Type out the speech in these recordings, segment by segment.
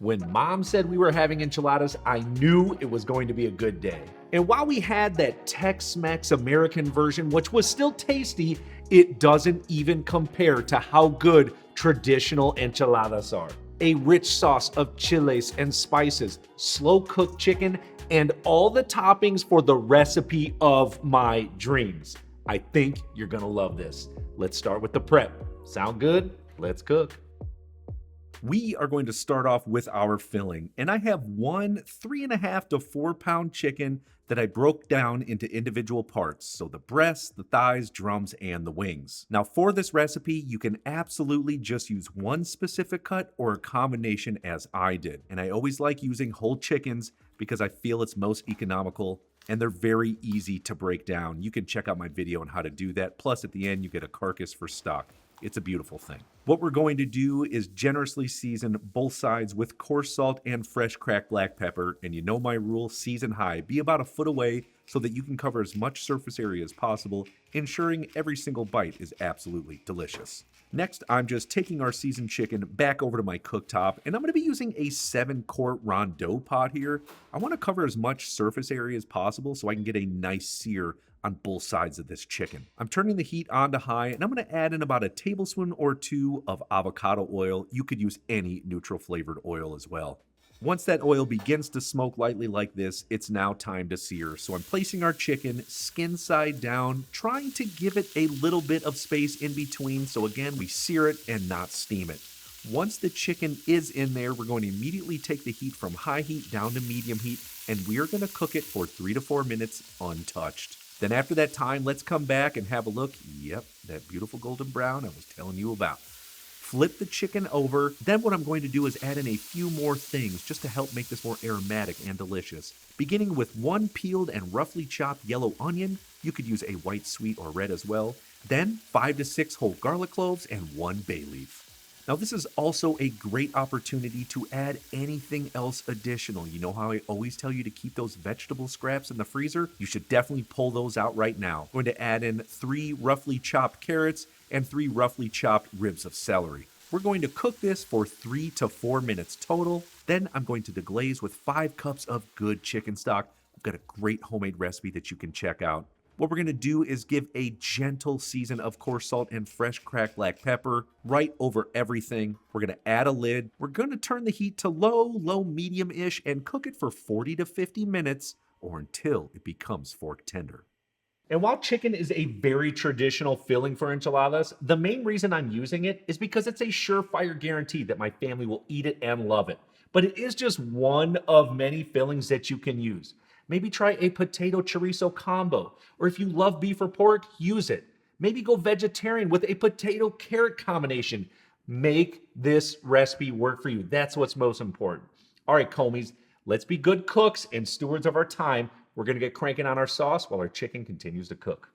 When mom said we were having enchiladas, I knew it was going to be a good day. And while we had that Tex-Mex American version, which was still tasty, it doesn't even compare to how good traditional enchiladas are. A rich sauce of chiles and spices, slow-cooked chicken, and all the toppings for the recipe of my dreams. I think you're gonna love this. Let's start with the prep. Sound good? Let's cook. We are going to start off with our filling, and I have one 3.5 to 4 pound chicken that I broke down into individual parts, so the breasts, the thighs, drums, and the wings. Now for this recipe, you can absolutely just use one specific cut or a combination as I did, and I always like using whole chickens because I feel it's most economical and they're very easy to break down. You can check out my video on how to do that, plus at the end you get a carcass for stock. It's a beautiful thing. What we're going to do is generously season both sides with coarse salt and fresh cracked black pepper. And you know my rule, season high. Be about a foot away so that you can cover as much surface area as possible, ensuring every single bite is absolutely delicious. Next, I'm just taking our seasoned chicken back over to my cooktop, and I'm going to be using a 7-quart rondeau pot here. I want to cover as much surface area as possible so I can get a nice sear on both sides of this chicken. I'm turning the heat on to high, and I'm going to add in about a tablespoon or two of avocado oil. You could use any neutral flavored oil as well. Once that oil begins to smoke lightly like this, it's now time to sear. So I'm placing our chicken skin side down, trying to give it a little bit of space in between. So again, we sear it and not steam it. Once the chicken is in there, we're going to immediately take the heat from high heat down to medium heat, and we are going to cook it for 3 to 4 minutes untouched. Then after that time, let's come back and have a look. Yep, that beautiful golden brown I was telling you about. Flip the chicken over. Then what I'm going to do is add in a few more things just to help make this more aromatic and delicious. Beginning with 1 peeled and roughly chopped yellow onion. You could use a white, sweet, or red as well. Then 5 to 6 whole garlic cloves and 1 bay leaf. Now this is also a great opportunity to add anything else additional. You know how I always tell you to keep those vegetable scraps in the freezer? You should definitely pull those out right now. I'm going to add in 3 roughly chopped carrots and 3 roughly chopped ribs of celery. We're going to cook this for 3 to 4 minutes total. Then I'm going to deglaze with 5 cups of good chicken stock. I've got a great homemade recipe that you can check out. What we're going to do is give a gentle season of coarse salt and fresh cracked black pepper right over everything. We're going to add a lid. We're going to turn the heat to low medium-ish and cook it for 40 to 50 minutes or until it becomes fork tender. And while chicken is a very traditional filling for enchiladas, the main reason I'm using it is because it's a surefire guarantee that my family will eat it and love it. But it is just one of many fillings that you can use. Maybe try a potato chorizo combo, or if you love beef or pork, use it. Maybe go vegetarian with a potato carrot combination. Make this recipe work for you. That's what's most important. All right, Comies, let's be good cooks and stewards of our time. We're going to get cranking on our sauce while our chicken continues to cook.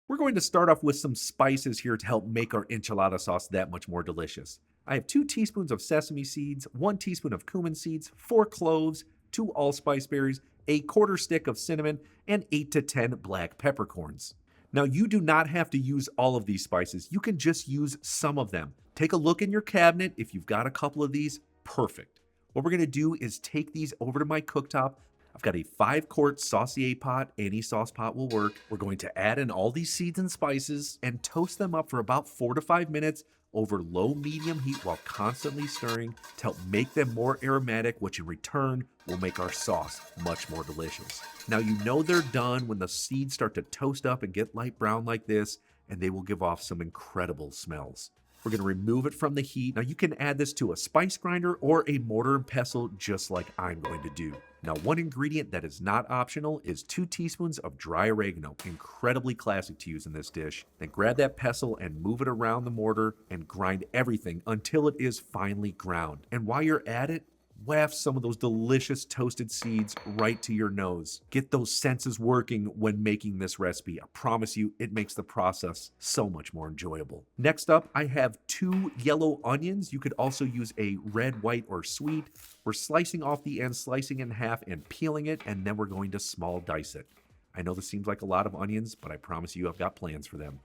We're going to start off with some spices here to help make our enchilada sauce that much more delicious. I have 2 teaspoons of sesame seeds, 1 teaspoon of cumin seeds, 4 cloves, 2 allspice berries, a 1/4 stick of cinnamon, and 8 to 10 black peppercorns. Now, you do not have to use all of these spices. You can just use some of them. Take a look in your cabinet. If you've got a couple of these, perfect. What we're going to do is take these over to my cooktop. I've got a 5-quart saucier pot. Any sauce pot will work. We're going to add in all these seeds and spices and toast them up for about 4 to 5 minutes over low-medium heat while constantly stirring to help make them more aromatic, which in return will make our sauce much more delicious. Now you know they're done when the seeds start to toast up and get light brown like this, and they will give off some incredible smells. We're going to remove it from the heat. Now you can add this to a spice grinder or a mortar and pestle just like I'm going to do. Now one ingredient that is not optional is 2 teaspoons of dry oregano, incredibly classic to use in this dish. Then grab that pestle and move it around the mortar and grind everything until it is finely ground. And while you're at it, waft some of those delicious toasted seeds right to your nose. Get those senses working when making this recipe. I promise you, it makes the process so much more enjoyable. Next up, I have 2 yellow onions. You could also use a red, white, or sweet. We're slicing off the end, slicing in half, and peeling it, and then we're going to small dice it. I know this seems like a lot of onions, but I promise you I've got plans for them.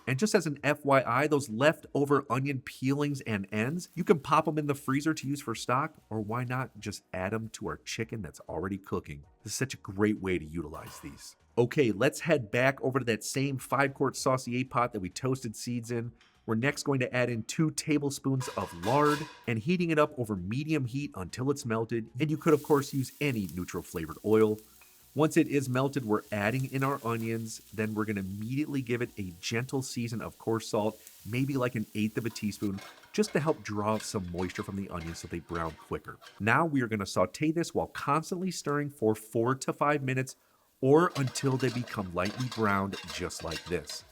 And just as an FYI, those leftover onion peelings and ends, you can pop them in the freezer to use for stock, or why not just add them to our chicken that's already cooking. This is such a great way to utilize these. Okay, let's head back over to that same 5-quart saucier pot that we toasted seeds in. We're next going to add in 2 tablespoons of lard and heating it up over medium heat until it's melted. And you could, of course, use any neutral flavored oil. Once it is melted, we're adding in our onions. Then we're going to immediately give it a gentle season of coarse salt, maybe like 1/8 of a teaspoon, just to help draw some moisture from the onions so they brown quicker. Now we are going to saute this while constantly stirring for 4 to 5 minutes or until they become lightly browned, just like this.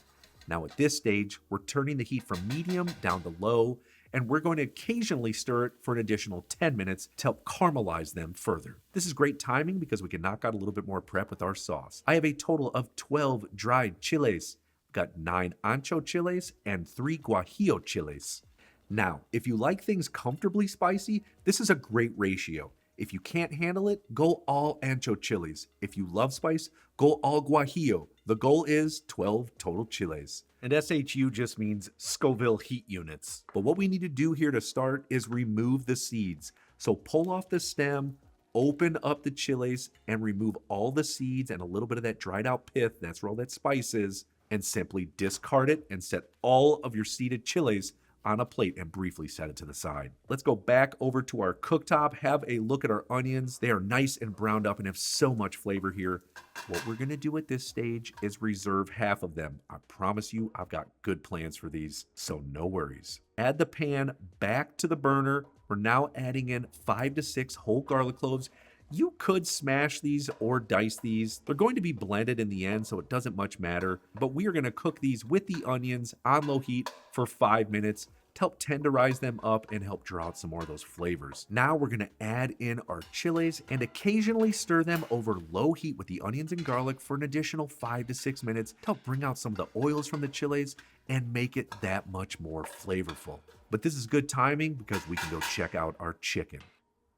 Now at this stage, we're turning the heat from medium down to low, and we're going to occasionally stir it for an additional 10 minutes to help caramelize them further. This is great timing because we can knock out a little bit more prep with our sauce. I have a total of 12 dried chiles. I've got 9 ancho chiles and 3 guajillo chiles. Now, if you like things comfortably spicy, this is a great ratio. If you can't handle it, go all ancho chiles. If you love spice, go all guajillo. The goal is 12 total chiles. And SHU just means Scoville heat units. But what we need to do here to start is remove the seeds. So pull off the stem, open up the chiles, and remove all the seeds and a little bit of that dried out pith, that's where all that spice is, and simply discard it and set all of your seeded chiles on a plate and briefly set it to the side. Let's go back over to our cooktop, have a look at our onions. They are nice and browned up and have so much flavor here. What we're gonna do at this stage is reserve half of them. I promise you, I've got good plans for these, so no worries. Add the pan back to the burner. We're now adding in 5 to 6 whole garlic cloves. You could smash these or dice these. They're going to be blended in the end, so it doesn't much matter. But we are going to cook these with the onions on low heat for 5 minutes to help tenderize them up and help draw out some more of those flavors. Now we're going to add in our chiles and occasionally stir them over low heat with the onions and garlic for an additional 5 to 6 minutes to help bring out some of the oils from the chiles and make it that much more flavorful. But this is good timing because we can go check out our chicken.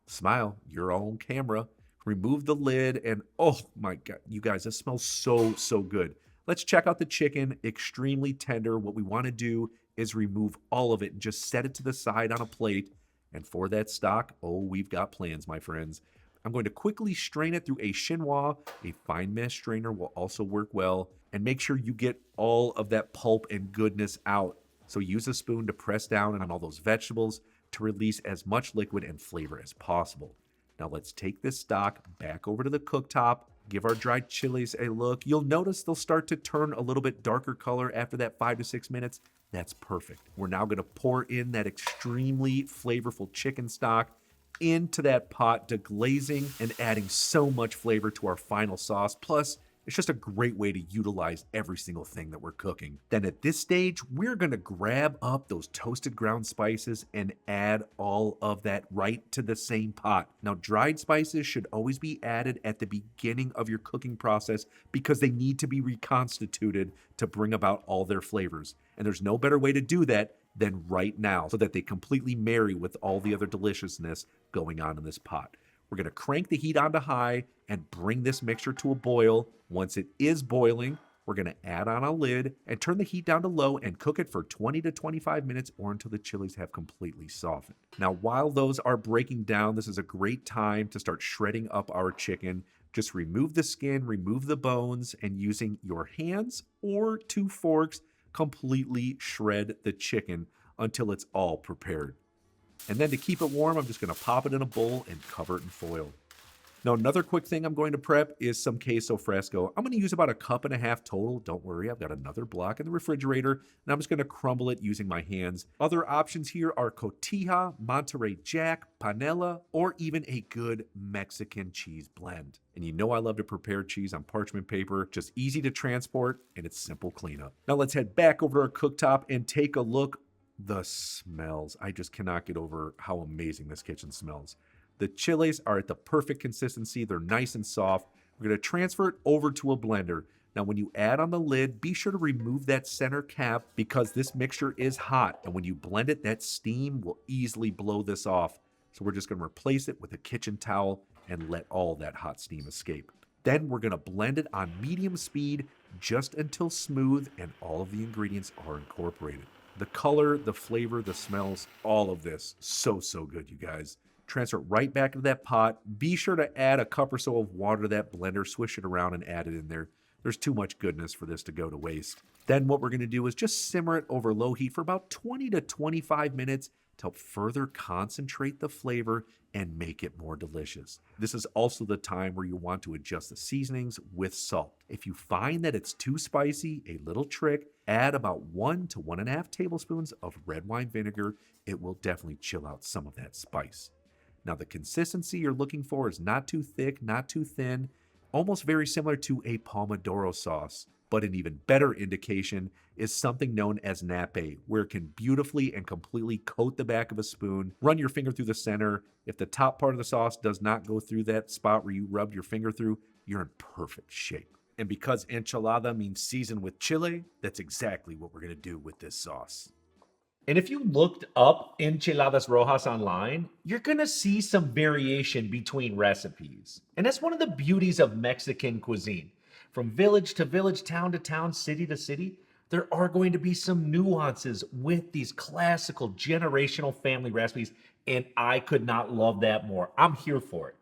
Smile, you're on camera. Remove the lid and oh my God, you guys, this smells so good. Let's check out the chicken, extremely tender. What we want to do is remove all of it and just set it to the side on a plate. And for that stock, oh, we've got plans, my friends. I'm going to quickly strain it through a chinois. A fine mesh strainer will also work well. And make sure you get all of that pulp and goodness out. So use a spoon to press down on all those vegetables to release as much liquid and flavor as possible. Now let's take this stock back over to the cooktop, give our dried chiles a look. You'll notice they'll start to turn a little bit darker color after that 5 to 6 minutes. That's perfect. We're now gonna pour in that extremely flavorful chicken stock into that pot, deglazing and adding so much flavor to our final sauce. Plus, it's just a great way to utilize every single thing that we're cooking. Then at this stage, we're gonna grab up those toasted ground spices and add all of that right to the same pot. Now, dried spices should always be added at the beginning of your cooking process because they need to be reconstituted to bring about all their flavors. And there's no better way to do that than right now so that they completely marry with all the other deliciousness going on in this pot. We're going to crank the heat on to high and bring this mixture to a boil. Once it is boiling, we're going to add on a lid and turn the heat down to low and cook it for 20 to 25 minutes or until the chiles have completely softened. Now, while those are breaking down, this is a great time to start shredding up our chicken. Just remove the skin, remove the bones, and using your hands or 2 forks, completely shred the chicken until it's all prepared. And then to keep it warm, I'm just gonna pop it in a bowl and cover it in foil. Now, another quick thing I'm going to prep is some queso fresco. I'm gonna use about 1.5 cups total. Don't worry, I've got another block in the refrigerator, and I'm just gonna crumble it using my hands. Other options here are cotija, Monterey Jack, panela, or even a good Mexican cheese blend. And you know I love to prepare cheese on parchment paper, just easy to transport, and it's simple cleanup. Now let's head back over to our cooktop and take a look. The smells. I just cannot get over how amazing this kitchen smells. The chiles are at the perfect consistency. They're nice and soft. We're going to transfer it over to a blender. Now, when you add on the lid, be sure to remove that center cap because this mixture is hot. And when you blend it, that steam will easily blow this off. So we're just going to replace it with a kitchen towel and let all that hot steam escape. Then we're going to blend it on medium speed, just until smooth and all of the ingredients are incorporated. The color, the flavor, the smells, all of this, so good, you guys. Transfer it right back into that pot. Be sure to add a cup or so of water to that blender, swish it around and add it in there. There's too much goodness for this to go to waste. Then what we're going to do is just simmer it over low heat for about 20 to 25 minutes to help further concentrate the flavor and make it more delicious. This is also the time where you want to adjust the seasonings with salt. If you find that it's too spicy, a little trick, add about 1 to 1.5 tablespoons of red wine vinegar. It will definitely chill out some of that spice. Now the consistency you're looking for is not too thick, not too thin, almost very similar to a pomodoro sauce. But an even better indication is something known as nappe, where it can beautifully and completely coat the back of a spoon. Run your finger through the center. If the top part of the sauce does not go through that spot where you rubbed your finger through, you're in perfect shape. And because enchilada means seasoned with chile, that's exactly what we're going to do with this sauce. And if you looked up enchiladas rojas online, you're gonna see some variation between recipes. And that's one of the beauties of Mexican cuisine. From village to village, town to town, city to city, there are going to be some nuances with these classical generational family recipes, and I could not love that more. I'm here for it.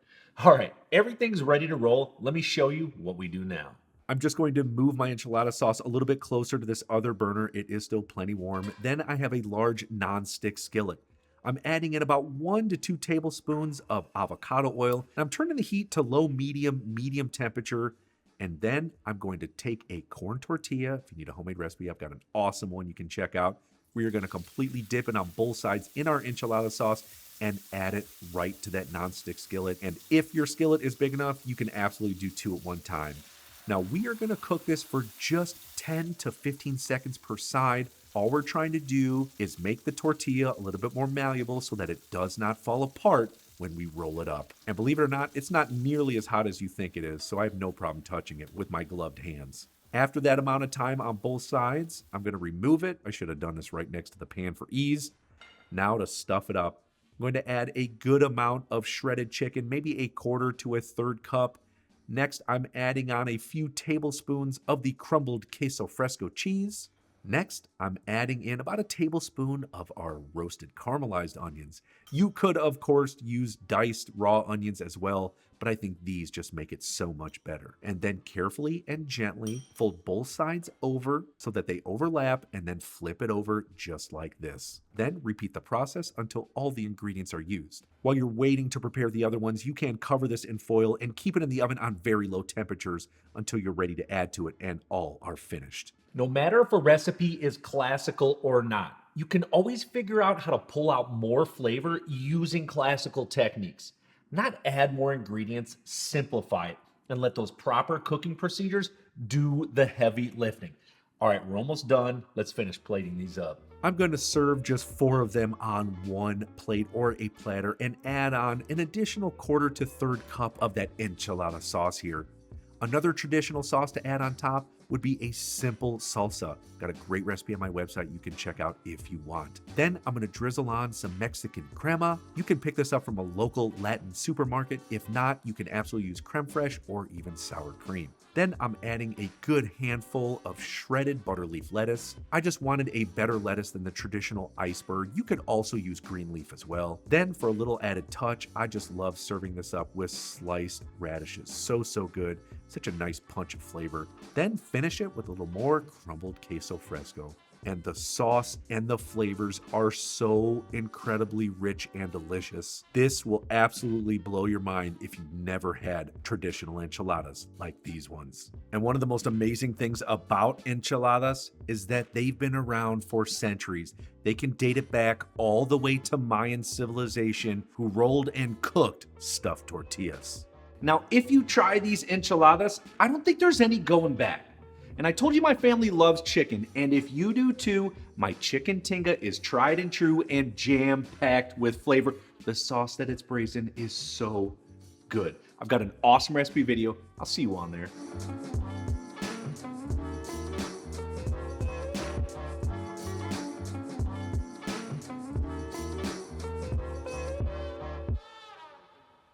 All right, everything's ready to roll. Let me show you what we do now. I'm just going to move my enchilada sauce a little bit closer to this other burner. It is still plenty warm. Then I have a large non-stick skillet. I'm adding in about 1 to 2 tablespoons of avocado oil. And I'm turning the heat to low, medium temperature. And then I'm going to take a corn tortilla. If you need a homemade recipe, I've got an awesome one you can check out. We are going to completely dip it on both sides in our enchilada sauce and add it right to that non-stick skillet. And if your skillet is big enough, you can absolutely do 2 at one time. Now we are going to cook this for just 10 to 15 seconds per side. All we're trying to do is make the tortilla a little bit more malleable so that it does not fall apart when we roll it up. And believe it or not, it's not nearly as hot as you think it is, so I have no problem touching it with my gloved hands. After that amount of time on both sides, I'm going to remove it. I should have done this right next to the pan for ease. Now to stuff it up, I'm going to add a good amount of shredded chicken, maybe 1/4 to 1/3 cup. Next, I'm adding on a few tablespoons of the crumbled queso fresco cheese. Next, I'm adding in about a tablespoon of our roasted caramelized onions. You could, of course, use diced raw onions as well, but I think these just make it so much better. And then carefully and gently fold both sides over so that they overlap, and then flip it over just like this. Then repeat the process until all the ingredients are used. While you're waiting to prepare the other ones, you can cover this in foil and keep it in the oven on very low temperatures until you're ready to add to it and all are finished. No matter if a recipe is classical or not, you can always figure out how to pull out more flavor using classical techniques. Not add more ingredients, simplify it, and let those proper cooking procedures do the heavy lifting. All right, we're almost done. Let's finish plating these up. I'm going to serve just 4 of them on one plate or a platter and add on an additional 1/4 to 1/3 cup of that enchilada sauce here. Another traditional sauce to add on top would be a simple salsa. Got a great recipe on my website you can check out if you want. Then I'm going to drizzle on some Mexican crema. You can pick this up from a local Latin supermarket. If not, you can absolutely use creme fraiche or even sour cream. Then I'm adding a good handful of shredded butterleaf lettuce. I just wanted a better lettuce than the traditional iceberg. You could also use green leaf as well. Then for a little added touch, I just love serving this up with sliced radishes. So good. Such a nice punch of flavor. Then finish it with a little more crumbled queso fresco. And the sauce and the flavors are so incredibly rich and delicious. This will absolutely blow your mind if you've never had traditional enchiladas like these ones. And one of the most amazing things about enchiladas is that they've been around for centuries. They can date it back all the way to Mayan civilization, who rolled and cooked stuffed tortillas. Now, if you try these enchiladas, I don't think there's any going back. And I told you my family loves chicken, and if you do too, my chicken tinga is tried and true and jam-packed with flavor. The sauce that it's braised in is so good. I've got an awesome recipe video. I'll see you on there.